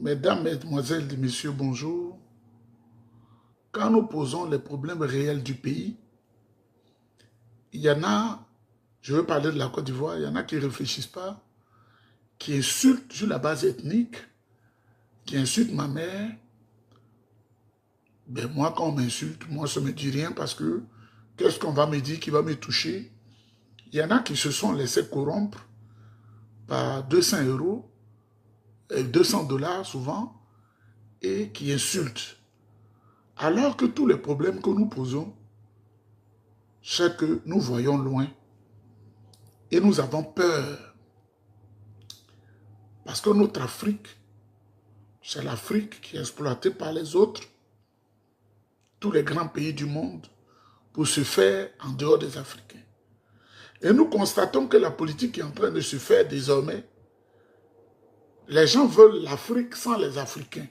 Mesdames, Mesdemoiselles et Messieurs, bonjour. Quand nous posons les problèmes réels du pays, il y en a, je veux parler de la Côte d'Ivoire, il y en a qui ne réfléchissent pas, qui insultent sur la base ethnique, qui insultent ma mère. Ben moi, quand on m'insulte, moi, ça ne me dit rien parce que qu'est-ce qu'on va me dire qui va me toucher? Il y en a qui se sont laissés corrompre par 200 euros, 200 dollars souvent, et qui insultent. Alors que tous les problèmes que nous posons, c'est que nous voyons loin et nous avons peur. Parce que notre Afrique, c'est l'Afrique qui est exploitée par les autres, tous les grands pays du monde, pour se faire en dehors des Africains. Et nous constatons que la politique est en train de se faire désormais. Les gens veulent l'Afrique sans les Africains.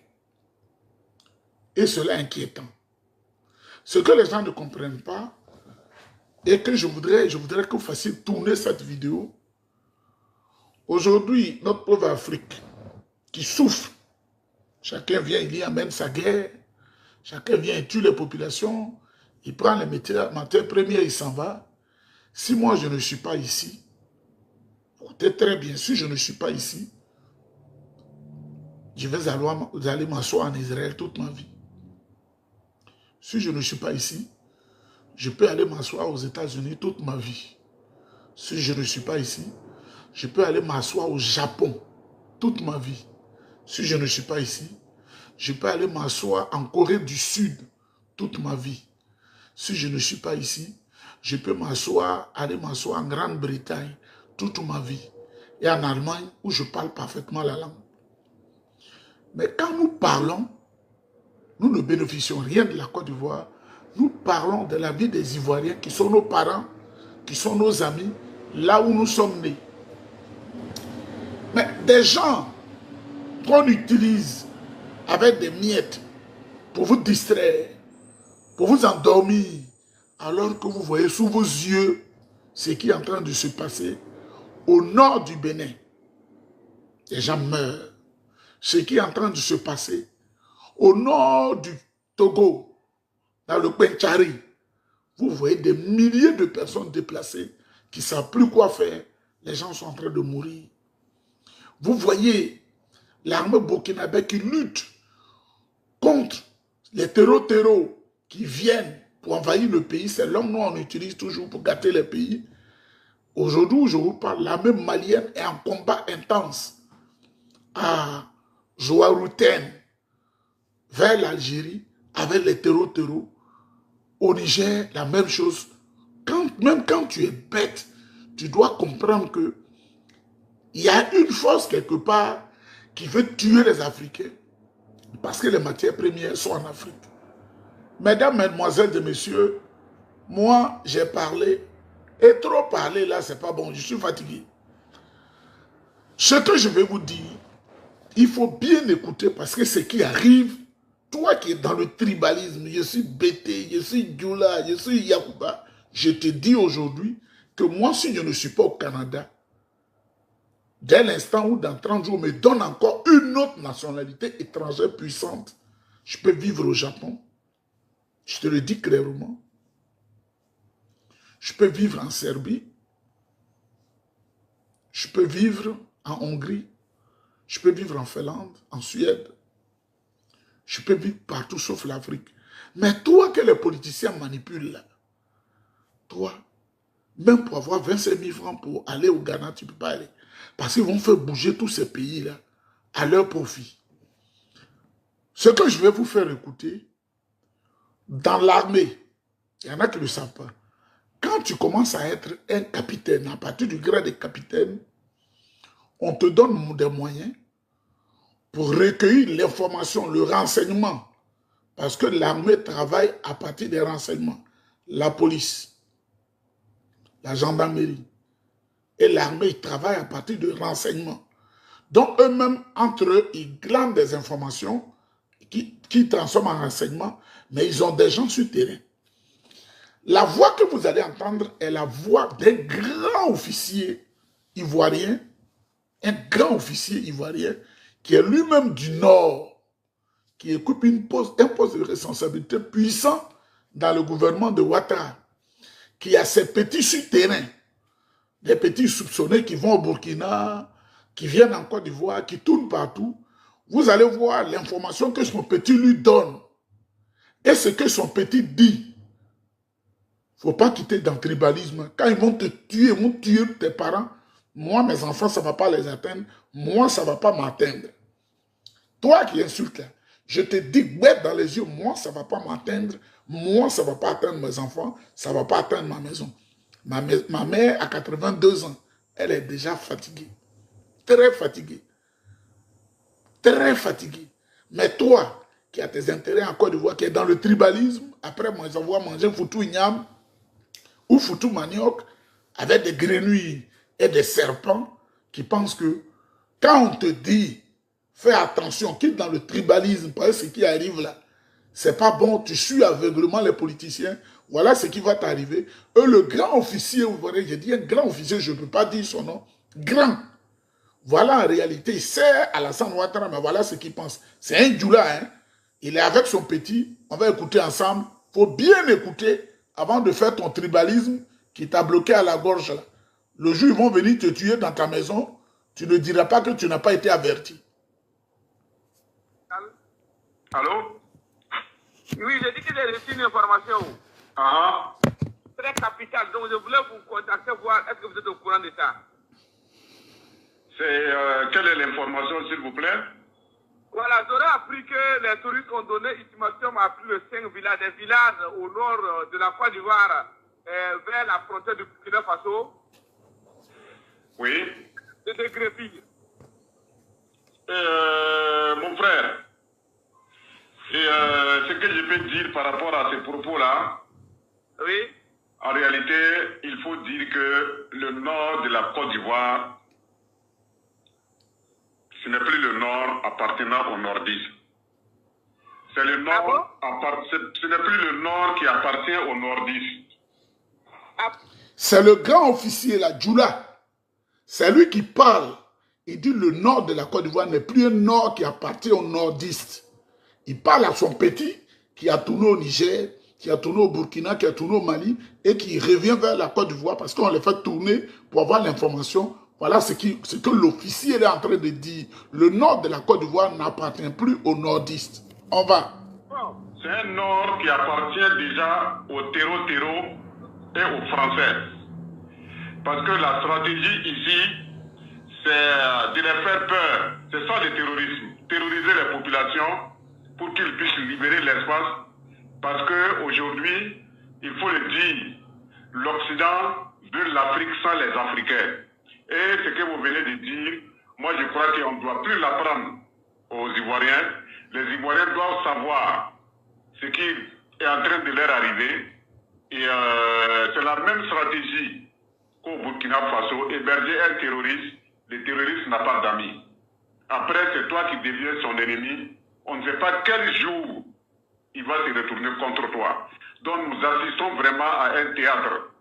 Et cela est inquiétant. Ce que les gens ne comprennent pas, et que je voudrais que vous fassiez tourner cette vidéo. Aujourd'hui, notre pauvre Afrique, qui souffre, chacun vient, il y amène sa guerre, chacun vient, il tue les populations, il prend les matières premières, il s'en va. Si moi je ne suis pas ici, écoutez très bien, si je ne suis pas ici, je vais aller m'asseoir en Israël toute ma vie. Si je ne suis pas ici, je peux aller m'asseoir aux États-Unis toute ma vie. Si je ne suis pas ici, je peux aller m'asseoir au Japon toute ma vie. Si je ne suis pas ici, je peux aller m'asseoir en Corée du Sud toute ma vie. Si je ne suis pas ici, je peux aller m'asseoir en Grande-Bretagne toute ma vie. Et en Allemagne, où je parle parfaitement la langue. Mais quand nous parlons, nous ne bénéficions rien de la Côte d'Ivoire. Nous parlons de la vie des Ivoiriens qui sont nos parents, qui sont nos amis, là où nous sommes nés. Mais des gens qu'on utilise avec des miettes pour vous distraire, pour vous endormir, alors que vous voyez sous vos yeux ce qui est en train de se passer au nord du Bénin. Les gens meurent. Ce qui est en train de se passer au nord du Togo, dans le Penchari. Vous voyez des milliers de personnes déplacées qui ne savent plus quoi faire. Les gens sont en train de mourir. Vous voyez l'armée burkinabé qui lutte contre les terreaux qui viennent pour envahir le pays. C'est l'homme noir qu'on utilise toujours pour gâter les pays. Aujourd'hui, je vous parle, l'armée malienne est en combat intense à Joarouten, vers l'Algérie, avec les terreaux. Au Niger, la même chose. Même quand tu es bête, tu dois comprendre que il y a une force quelque part qui veut tuer les Africains parce que les matières premières sont en Afrique. Mesdames, Mesdemoiselles et Messieurs, moi, j'ai parlé, et trop parler là, c'est pas bon, je suis fatigué. Ce que je vais vous dire, il faut bien écouter parce que ce qui arrive, toi qui es dans le tribalisme, je suis Bété, je suis Djoula, je suis Yakuba, je te dis aujourd'hui que moi, si je ne suis pas au Canada, dès l'instant où dans 30 jours, on me donne encore une autre nationalité étrangère puissante, je peux vivre au Japon. Je te le dis clairement. Je peux vivre en Serbie. Je peux vivre en Hongrie. Je peux vivre en Finlande, en Suède. Je peux vivre partout sauf l'Afrique. Mais toi que les politiciens manipulent là, toi, même pour avoir 25 000 francs pour aller au Ghana, tu ne peux pas aller. Parce qu'ils vont faire bouger tous ces pays-là à leur profit. Ce que je vais vous faire écouter, dans l'armée, il y en a qui ne le savent pas. Quand tu commences à être un capitaine, à partir du grade de capitaine, on te donne des moyens pour recueillir l'information, le renseignement. Parce que l'armée travaille à partir des renseignements. La police, la gendarmerie et l'armée travaillent à partir de renseignements. Donc eux-mêmes, entre eux, ils glandent des informations qui transforment en renseignements, mais ils ont des gens sur le terrain. La voix que vous allez entendre est la voix d'un grand officier ivoirien, un grand officier ivoirien qui est lui-même du Nord, qui occupe un poste de responsabilité puissant dans le gouvernement de Ouattara, qui a ses petits souterrains, des petits soupçonnés qui vont au Burkina, qui viennent en Côte d'Ivoire, qui tournent partout, vous allez voir l'information que son petit lui donne et ce que son petit dit. Il ne faut pas quitter dans le tribalisme. Quand ils vont te tuer, ils vont tuer tes parents. Moi, mes enfants, ça ne va pas les atteindre. Moi, ça ne va pas m'atteindre. Toi qui insultes là, je te dis bête dans les yeux, moi, ça ne va pas m'atteindre. Moi, ça ne va pas atteindre mes enfants. Ça ne va pas atteindre ma maison. Ma mère a 82 ans. Elle est déjà fatiguée. Très fatiguée. Très fatiguée. Mais toi, qui as tes intérêts en Côte d'Ivoire, qui est dans le tribalisme, après moi, ils vont manger foutu igname ou foutu manioc avec des grenouilles et des serpents qui pensent que quand on te dit fais attention, quitte dans le tribalisme, parce que ce qui arrive là, c'est pas bon, tu suis aveuglement les politiciens, voilà ce qui va t'arriver. Eux, le grand officier, vous voyez, j'ai dit un grand officier, je ne peux pas dire son nom, grand. Voilà en réalité, il sert Alassane Ouattara, mais voilà ce qu'il pense. C'est un djoula, hein. Il est avec son petit, on va écouter ensemble. Il faut bien écouter avant de faire ton tribalisme qui t'a bloqué à la gorge. Là. Le jour où ils vont venir te tuer dans ta maison, tu ne diras pas que tu n'as pas été averti. Allô? Oui, j'ai dit que j'ai reçu une information. Très capitale, donc je voulais vous contacter, voir est-ce que vous êtes au courant de ça. Quelle est l'information, s'il vous plaît? Voilà, j'aurais appris que les touristes ont donné ultimatum à plus de 5 villages, des villages au nord de la Côte d'Ivoire, vers la frontière du Burkina Faso. Oui. De dégrépir. Mon frère, ce que je peux dire par rapport à ces propos-là, oui. En réalité, il faut dire que le nord de la Côte d'Ivoire, ce n'est plus le nord appartenant au nordisme. C'est le nord, ce n'est plus le nord qui appartient au nordisme. C'est le grand officier, la Djoula. C'est lui qui parle. Il dit le nord de la Côte d'Ivoire n'est plus un nord qui appartient aux nordistes. Il parle à son petit qui a tourné au Niger, qui a tourné au Burkina, qui a tourné au Mali et qui revient vers la Côte d'Ivoire parce qu'on les fait tourner pour avoir l'information. Voilà ce que l'officier est en train de dire. Le nord de la Côte d'Ivoire n'appartient plus aux nordistes. On va. C'est un nord qui appartient déjà aux terreaux et aux Français. Parce que la stratégie ici, c'est de les faire peur. C'est ça le terrorisme. Terroriser les populations pour qu'ils puissent libérer l'espace. Parce qu'aujourd'hui, il faut le dire, l'Occident veut l'Afrique sans les Africains. Et ce que vous venez de dire, moi je crois qu'on ne doit plus l'apprendre aux Ivoiriens. Les Ivoiriens doivent savoir ce qui est en train de leur arriver. Et c'est la même stratégie qu'au Burkina Faso. Héberger un terroriste, le terroriste n'a pas d'amis. Après, c'est toi qui deviens son ennemi. On ne sait pas quel jour il va se retourner contre toi. Donc nous assistons vraiment à un théâtre.